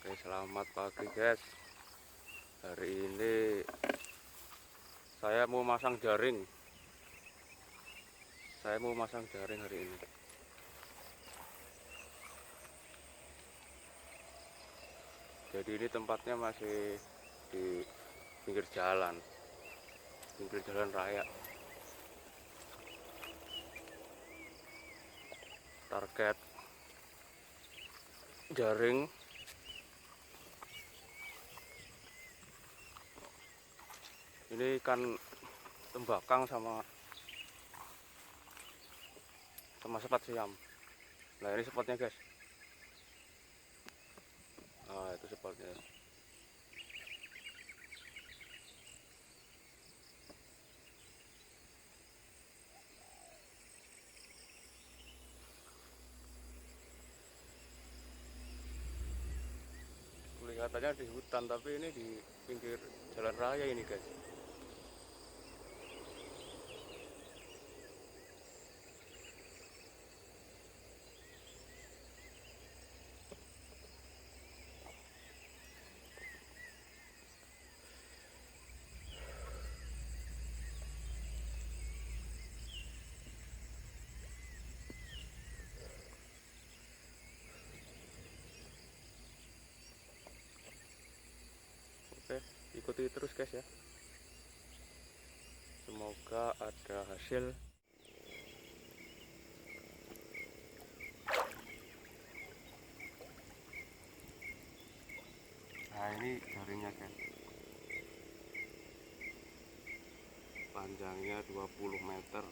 Oke, selamat pagi guys. Hari ini saya mau masang jaring. Hari ini. Jadi ini tempatnya masih di pinggir jalan raya. Target jaring ini ikan tembakang sama sepat siam. Nah, ini spotnya guys. Nah, itu spotnya. Kelihatannya di hutan, tapi ini di pinggir jalan raya ini guys. Oke, ikuti terus guys ya. Semoga ada hasil. Nah, ini jaringnya guys. Panjangnya 20 meter.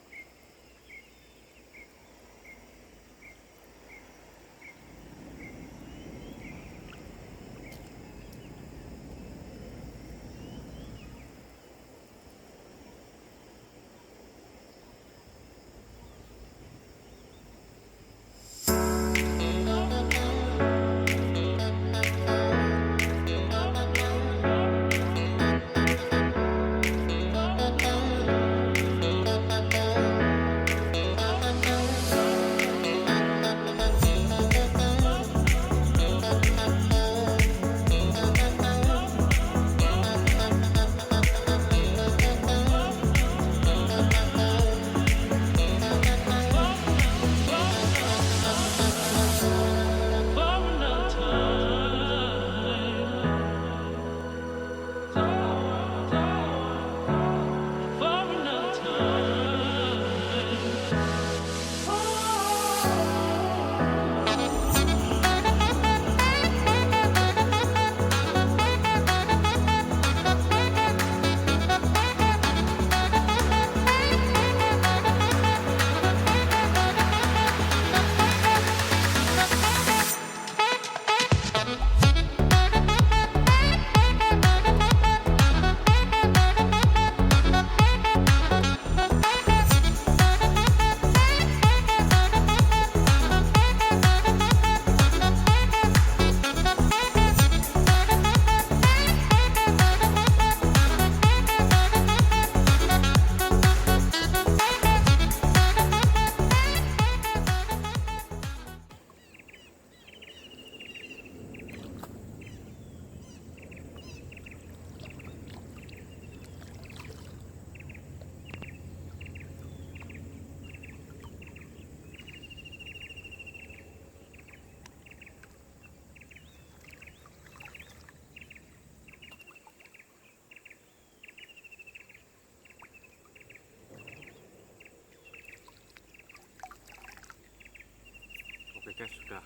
Oke guys, sudah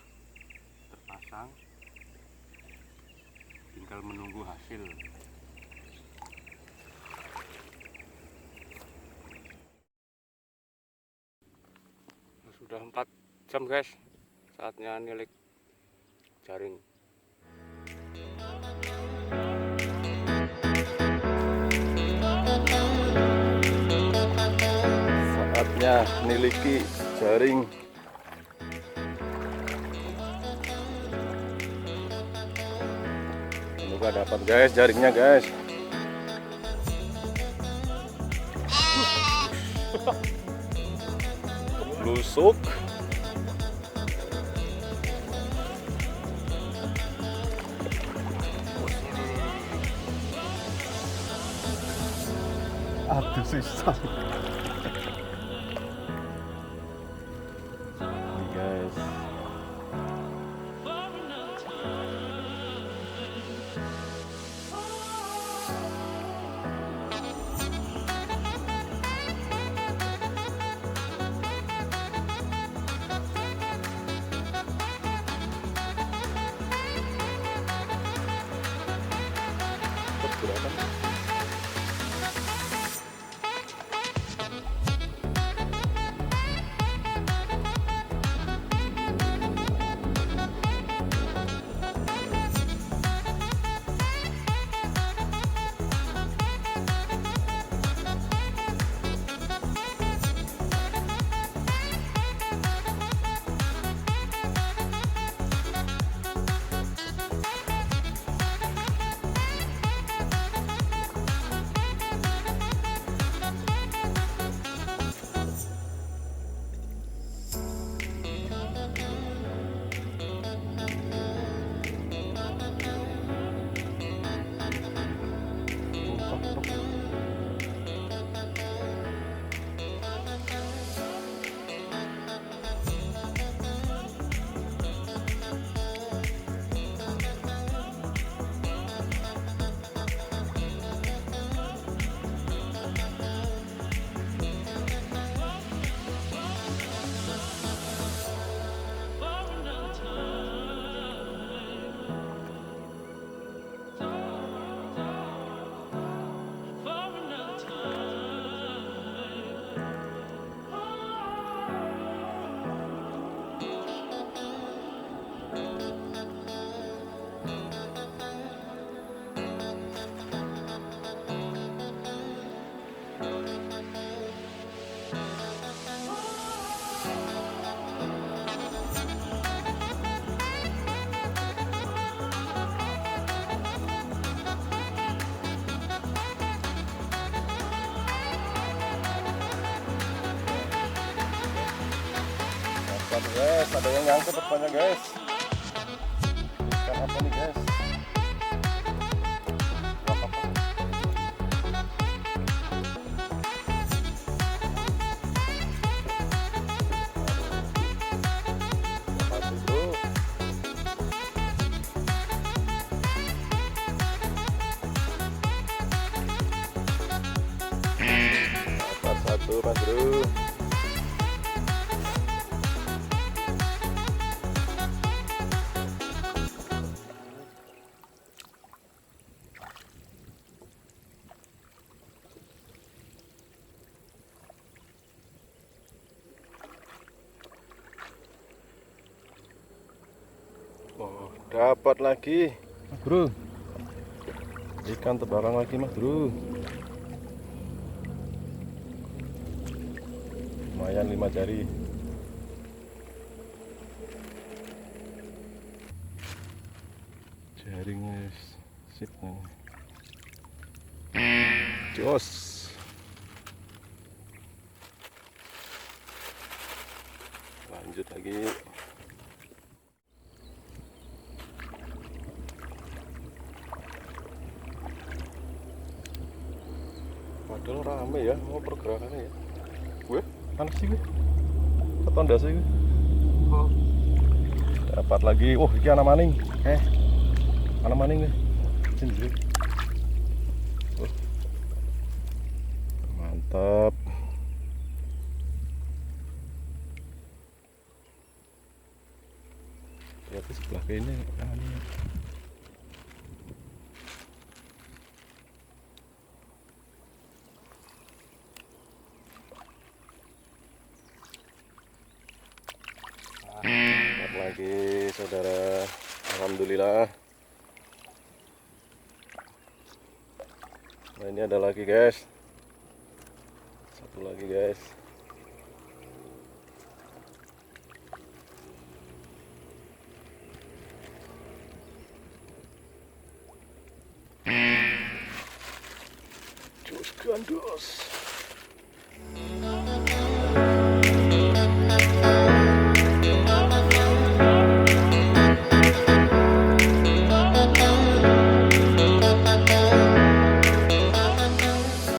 terpasang, tinggal menunggu hasil. Sudah 4 jam guys, saatnya nilik jaring. Saatnya niliki jaring. Semoga dapat guys jaringnya guys. Lusuk. Aduh susah. Ini guys. Pergerakan. Guys, ada yang nyangkut rupanya guys. Ikan apa nih guys? Dapat satu mas bro. Oh, dapat lagi, mas bro. Ikan tebalang lagi, mas bro. Lumayan 5 jari. Jaringnya sip nih. Jos. Lanjut lagi. Padahal rame ya, mau pergerakannya ya. Gue, panas sih gue. Ketonda sih gue. Dapat lagi. Oh, ini anak maning. Anak maning nih. Sini. Mantap. Ternyata sebelah kayaknya aneh. Dapat lagi saudara. Alhamdulillah. Nah, ini ada lagi guys. Satu lagi guys. Jus gandos.